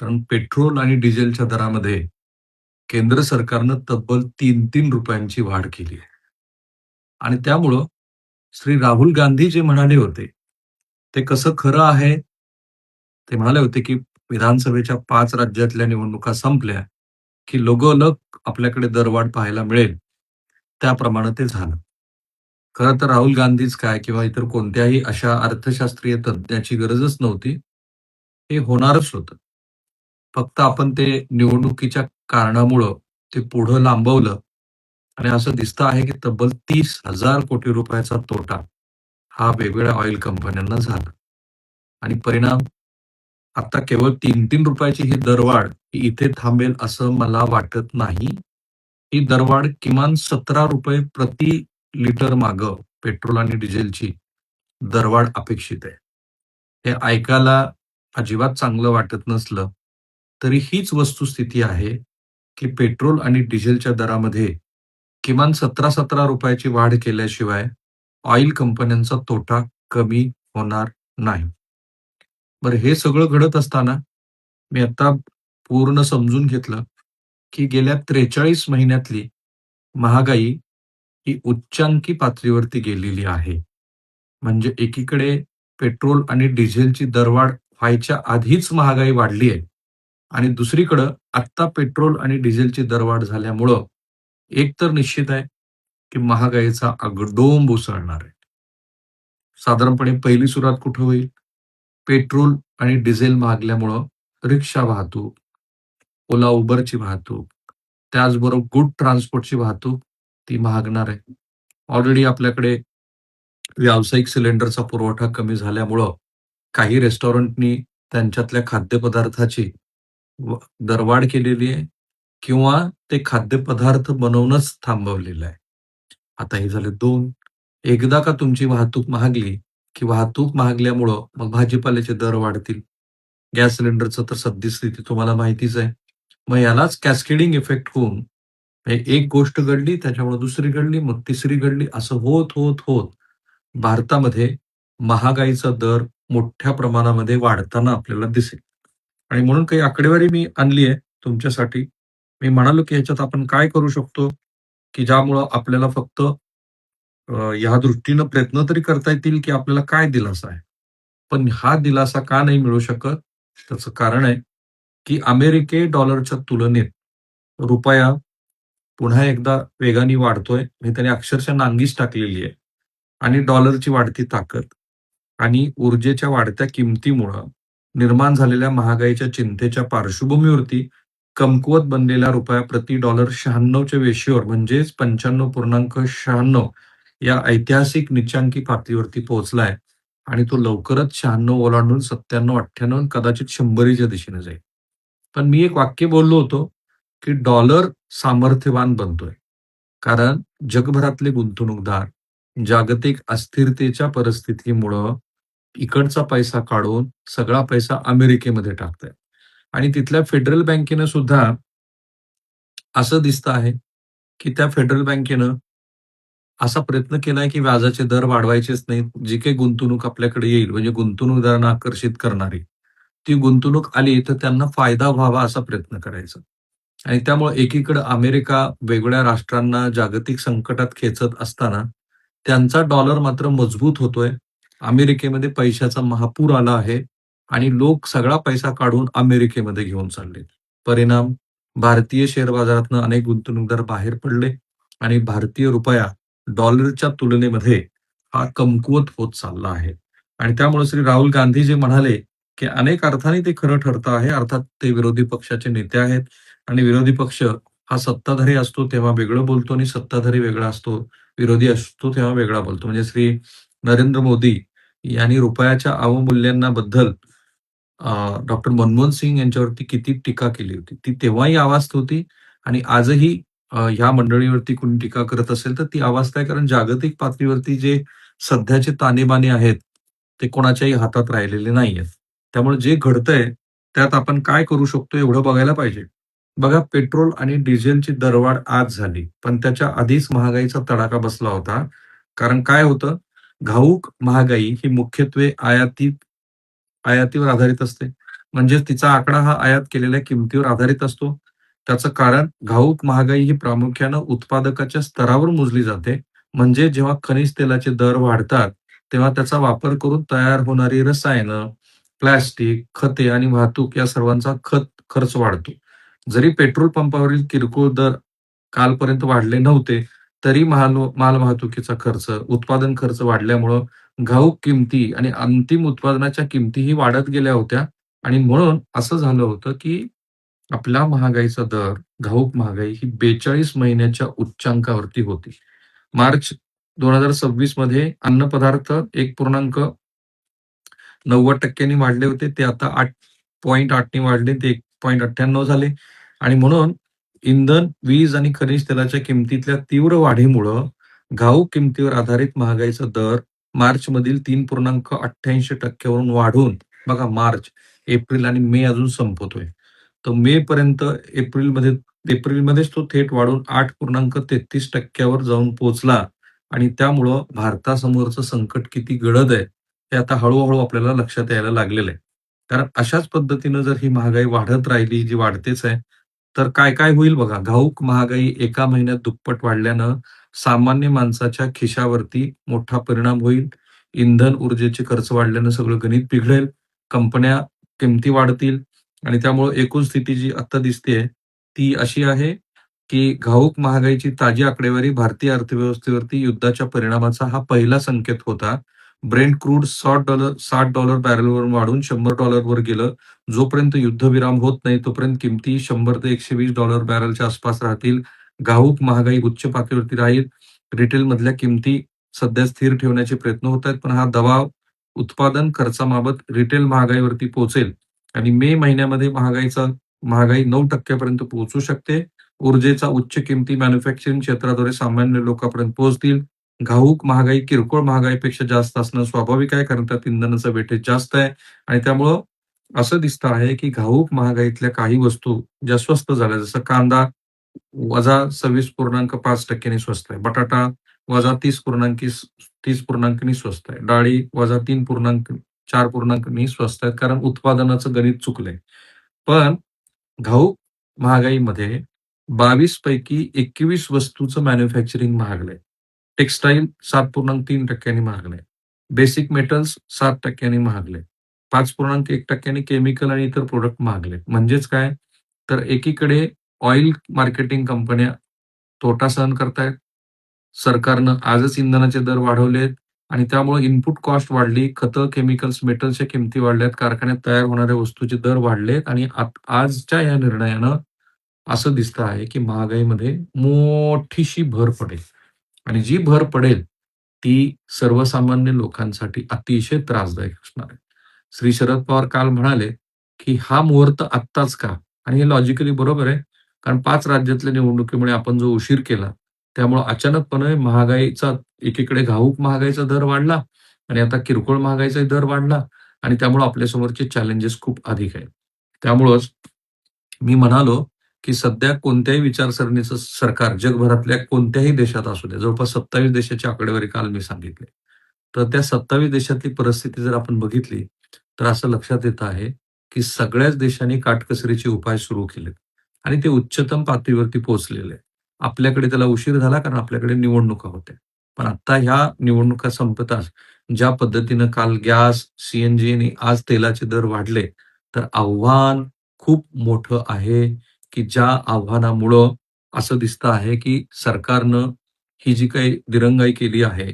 कारण पेट्रोल आणि डिझेलच्या दरामध्ये केंद्र सरकारनं तब्बल 3-3 रुपयांची वाढ केली आहे. आणि त्यामुळं श्री राहुल गांधी जे म्हणाले होते, ते कसं खरं आहे? ते म्हणाले होते, की विधानसभेच्या 5 राज्यातल्या निवडणुका संपल्या, की लगोलग आपल्याकडे दरवाढ पाहायला मिळेल. त्याप्रमाणे ते झालं. खरं तर राहुल गांधीच काय किंवा इतर कोणत्याही अशा अर्थशास्त्रीय तज्ञाची गरजच नव्हती. हे होणारच होतं. फक्त आपण ते निवडणुकीच्या कारणामुळं ते पुढं लांबवलं आणि असं दिसतं आहे, की तब्बल 30,000 कोटी रुपयाचा तोटा हा वेगवेगळ्या ऑइल कंपन्यांना झाला. आणि परिणाम आता केवळ 3-3 रुपयाची ही दरवाढ ही इथे थांबेल असं मला वाटत नाही. ही दरवाढ किमान ₹17 प्रति लिटर मागं पेट्रोल आणि डिझेलची दरवाढ अपेक्षित आहे. हे ऐकायला अजिबात चांगलं वाटत नसलं, तरी हीच वस्तुस्थिती आहे, की पेट्रोल आणि डिझेलच्या दरामध्ये किमान 17-17 ची वाढ केल्याशिवाय ऑइल कंपन्यांचा तोटा कमी होणार नाही. बरं हे सगळं घडत असताना मी आता पूर्ण समजून घेतलं, की गेल्या 43 महिन्यातली महागाई ही उच्चांकी पातळीवरती गेलेली आहे. म्हणजे एकीकडे पेट्रोल आणि डिझेलची दरवाढ व्हायच्या आधीच महागाई वाढली आहे आणि दुसरीकडं आत्ता पेट्रोल आणि डिझेलची दरवाढ झाल्यामुळं एक तर निश्चित आहे, की महागाईचा आगडोंब उसळणार आहे. साधारणपणे पहिली सुरुवात कुठं होईल? पेट्रोल आणि डिझेल महागल्यामुळं रिक्षा वाहतूक, ओला उबरची वाहतूक, त्याचबरोबर गुड ट्रान्सपोर्टची वाहतूक ती महागणार आहे. ऑलरेडी आपल्याकडे व्यावसायिक सिलेंडरचा पुरवठा कमी झाल्यामुळं काही रेस्टॉरंटनी त्यांच्यातल्या खाद्यपदार्थाची व दरवाढ केलेली आहे किंवा ते खाद्यपदार्थ बनवणंच थांबवलेलं आहे. आता हे झाले 2. एकदा का तुमची वाहतूक महागली, की वाहतूक महागल्यामुळं मग भाजीपाल्याचे दर वाढतील. गॅस सिलेंडरचं तर सद्यस्थिती तुम्हाला माहितीच आहे. मग यालाच कॅस्केडिंग इफेक्ट होऊन एक गोष्ट घडली, त्याच्यामुळे दुसरी घडली, मग तिसरी घडली, असं होत, होत, होत भारतामध्ये महागाईचा दर मोठ्या प्रमाणामध्ये वाढताना आपल्याला दिसेल. आणि म्हणून काही आकडेवारी मी आणली आहे तुमच्यासाठी. मी म्हणालो, की ह्याच्यात आपण काय करू शकतो, की ज्यामुळं आपल्याला फक्त ह्या दृष्टीनं प्रयत्न तरी करता येतील, की आपल्याला काय दिलासा आहे. पण हा दिलासा का नाही मिळू शकत? त्याचं कारण आहे, की अमेरिके डॉलरच्या तुलनेत रुपया पुन्हा एकदा वेगाने वाढतोय. म्हणजे त्याने अक्षरशः नांगीच टाकलेली आहे. आणि डॉलरची वाढती ताकद आणि ऊर्जेच्या वाढत्या किमतीमुळं निर्माण झालेल्या महागाईच्या चिंतेच्या पार्श्वभूमीवरती कमकुवत बनलेला रुपया प्रति डॉलर 96 च्या वेशीवर म्हणजेच 95.96 या ऐतिहासिक नीचांकी पातळीवरती पोहोचलाय आणि तो लवकरच 96 ओलांडून 97-98 कदाचित 100च्या दिशेने जाईल. पण मी एक वाक्य बोललो होतो, की डॉलर सामर्थ्यवान बनतोय. कारण जगभरातले गुंतवणूकदार जागतिक अस्थिरतेच्या परिस्थितीमुळं इकडचा पैसा काढून सगळा पैसा अमेरिकेमध्ये टाकतायत. आणि तिथल्या फेडरल बँकेनं सुद्धा असं दिसतं आहे, की त्या फेडरल बँकेनं असा प्रयत्न केलाय, की व्याजाचे दर वाढवायचेच नाहीत. जी काही गुंतवणूक आपल्याकडे येईल म्हणजे गुंतवणूकदारांना आकर्षित करणारी, ती गुंतवणूक आली तर त्यांना फायदा व्हावा असा प्रयत्न करायचा. आणि त्यामुळे एकीकडे अमेरिका वेगवेगळ्या राष्ट्रांना जागतिक संकटात खेचत असताना, त्यांचा डॉलर मात्र मजबूत होतोय. अमेरिकेमध्ये पैशाचा महापूर आला आहे आणि लोक सगळा पैसा काढून अमेरिकेमध्ये घेऊन चालले. परिणाम भारतीय शेअर बाजारातनं अनेक गुंतवणूकदार बाहेर पडले आणि भारतीय रुपया डॉलरच्या तुलनेमध्ये हा कमकुवत होत चालला आहे. आणि त्यामुळे श्री राहुल गांधी जे म्हणाले, की अनेक अर्थाने ते खरं ठरतं आहे. अर्थात ते विरोधी पक्षाचे नेते आहेत आणि विरोधी पक्ष हा सत्ताधारी असतो तेव्हा वेगळं बोलतो आणि सत्ताधारी वेगळा असतो, विरोधी असतो तेव्हा वेगळा बोलतो. म्हणजे श्री नरेंद्र मोदी यांनी रुपयाच्या अवमूल्यना बद्दल डॉक्टर मनमोहन सिंग यांच्यावरती किती टीका केली होती. ती तेव्हाही आवाज होती आणि आजही ह्या मंडळीवरती कोणी टीका करत असेल तर ती अवस्था आहे. कारण जागतिक पातळीवरती जे सध्याचे ताणेबाणे आहेत, ते कोणाच्याही हातात राहिलेले नाहीयेत. त्यामुळे जे घडतंय त्यात आपण काय करू शकतो एवढं बघायला पाहिजे. बघा पेट्रोल आणि डिझेलची दरवाढ आज झाली, पण त्याच्या आधीच महागाईचा तडाखा बसला होता. कारण काय होतं, घाऊक महागाई ही मुख्यत्वे आयातीवर आधारित असते. म्हणजेच तिचा आकडा हा आयात केलेल्या किमतीवर आधारित असतो. त्याचं कारण घाऊक महागाई ही प्रामुख्यानं उत्पादकाच्या स्तरावर मोजली जाते. म्हणजे जेव्हा खनिज तेलाचे दर वाढतात, तेव्हा त्याचा वापर करून तयार होणारी रसायनं, प्लास्टिक, खते आणि वाहतूक या सर्वांचा खर्च वाढतो. जरी पेट्रोल पंपावरील किरकोळ दर कालपर्यंत वाढले नव्हते, तरी मालवाहतुकीचा खर्च, उत्पादन खर्च वाढल्यामुळं घाऊक किमती आणि अंतिम उत्पादनाच्या किमतीही वाढत गेल्या होत्या आणि म्हणून असं झालं होतं, की आपला महागाईचा दर, घाऊक महागाई ही 42 महिन्याच्या उच्चांकावरती होती. मार्च 2026 मध्ये अन्नपदार्थ 1.90% वाढले होते. ते आता 8.8 ने वाढले. ते 1.98 झाले आणि म्हणून इंधन, वीज आणि खनिज तेलाच्या किमतीतल्या तीव्र वाढीमुळं घाऊक किमतीवर आधारित महागाईचा दर मार्चमधील 3.88% वरून वाढून बघा मार्च, एप्रिल आणि मे अजून संपतोय. तर मेपर्यंत एप्रिलमध्येच तो थेट वाढून 8.33% वर जाऊन पोहोचला आणि त्यामुळं भारतासमोरचं संकट किती गडद आहे, हे आता हळू-हळू आपल्याला लक्षात यायला लागलेलं आहे. कारण अशाच पद्धतीनं जर ही महागाई वाढत राहिली, जी वाढतेच आहे, तर काय-काय होईल बघा. घाऊक महागाई एका महिन्यात दुप्पट वाढल्यानं सामान्य माणसाच्या खिशावरती मोठा परिणाम होईल. इंधन, ऊर्जेचे खर्च वाढल्यानं सगळं गणित बिघडेल. कंपन्या किमती वाढतील आणि त्यामुळं एकूण स्थिती जी आता दिसतेय, ती अशी आहे, की घाऊक महागाईची ताजी आकडेवारी भारतीय अर्थव्यवस्थेवरती युद्धाच्या परिणामाचा हा पहिला संकेत होता. ब्रेंट क्रूड $60 बॅरलवरून वाढून $100 वर गेलं. जोपर्यंत युद्धविराम होत नाही, तोपर्यंत किमती $100 ते $120 बॅरलच्या आसपास राहतील. घाऊक महागाई उच्च पातळीवरती राहील. रिटेलमधल्या किमती सध्या स्थिर ठेवण्याचे प्रयत्न होत आहेत, पण हा दबाव उत्पादन खर्चामाबत रिटेल महागाईवरती पोहोचेल आणि मे महिन्यामध्ये महागाई 9% पर्यंत पोहोचू शकते. ऊर्जेचा उच्च किमती मॅन्युफॅक्चरिंग क्षेत्राद्वारे सामान्य लोकांपर्यंत पोहोचतील. घाऊक महागाई किरकोळ महागाईपेक्षा जास्त असणं स्वाभाविक आहे, कारण त्यात इंधनाचा वेटेज जास्त आहे आणि त्यामुळं असं दिसतं आहे, की घाऊक महागाईतल्या काही वस्तू ज्या स्वस्त झाल्या, जसं कांदा -26.5% नी स्वस्त आहे. बटाटा -30.30% स्वस्त आहे. डाळी -3.4% स्वस्त आहेत, कारण उत्पादनाचं गणित चुकलंय. पण घाऊक महागाईमध्ये 22 पैकी 21 वस्तूचं मॅन्युफॅक्चरिंग महागलंय. टेक्सटाईल 7.3% महागलंय. बेसिक मेटल्स 7% महागले. 5.1% केमिकल आणि इतर प्रॉडक्ट महागले. म्हणजेच काय? तर एकीकडे ऑइल मार्केटिंग कंपन्या तोटा सहन करतायत. सरकारनं आजच इंधनाचे दर वाढवलेत आणि त्यामुळे इनपुट कॉस्ट वाढली. खतं, केमिकल्स, मेटल्सच्या किमती वाढल्यात. कारखान्यात तयार होणाऱ्या वस्तूचे दर वाढलेत आणि आजच्या या निर्णयानं असं दिसतं आहे, की महागाईमध्ये मोठीशी भर पडेल आणि जी भर पडेल, ती सर्वसामान्य लोकांसाठी अतिशय त्रासदायक असणार आहे. श्री शरद पवार काल म्हणाले, की "हा मुहूर्त आत्ताच का?" आणि हे लॉजिकली बरोबर आहे. कारण 5 राज्यातल्या निवडणुकीमुळे आपण जो उशीर केला, त्यामुळं अचानकपणे महागाईचा एकीकडे घाऊक महागाईचा दर वाढला आणि आता किरकोळ महागाईचाही दर वाढला आणि त्यामुळं आपल्यासमोरचे चॅलेंजेस खूप अधिक आहेत. त्यामुळंच मी म्हणालो, की सध्या कोणत्याही विचारसरणीचं सरकार जगभरातल्या कोणत्याही देशात असू द्या, जवळपास 27 देशाची आकडेवारी काल मी सांगितली. तर त्या 27 देशातली परिस्थिती जर आपण बघितली, तर असं लक्षात येतं आहे, की सगळ्याच देशांनी काटकसरीचे उपाय सुरू केलेत आणि ते उच्चतम पातळीवरती पोहोचलेले आहेत. आपल्याकडे त्याला उशीर झाला कारण आपल्याकडे निवडणुका होत्या. पण आता ह्या निवडणुका संपताच ज्या पद्धतीनं काल गॅस, सीएनजी आणि आज तेलाचे दर वाढले, तर आव्हान खूप मोठं आहे, की ज्या आव्हानामुळं असं दिसतं आहे, की सरकारनं ही जी काही दिरंगाई केली आहे,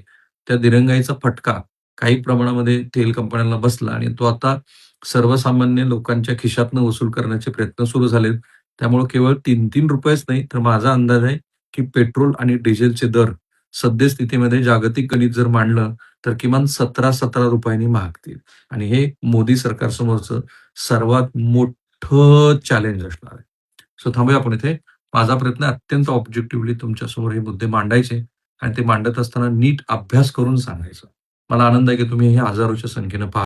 त्या दिरंगाईचा फटका काही प्रमाणामध्ये तेल कंपन्यांना बसला आणि तो आता सर्वसामान्य लोकांच्या खिशातनं वसूल करण्याचे प्रयत्न सुरू झालेत. त्यामुळं केवळ ₹3-3च नाही, तर माझा अंदाज आहे, की पेट्रोल आणि डिझेलचे दर सद्यस्थितीमध्ये जागतिक गणित जर मांडलं, तर किमान ₹17-17 नी महागतील आणि हे मोदी सरकारसमोरचं सर्वात मोठं चॅलेंज असणार आहे. सो थांबूया आपण इथे. माझा प्रयत्न आहे अत्यंत ऑब्जेक्टिव्हली तुमच्यासमोर हे मुद्दे मांडायचे आणि ते मांडत असताना नीट अभ्यास करून सांगायचं. मला आनंद आहे की तुम्ही हे हजारोच्या संख्येनं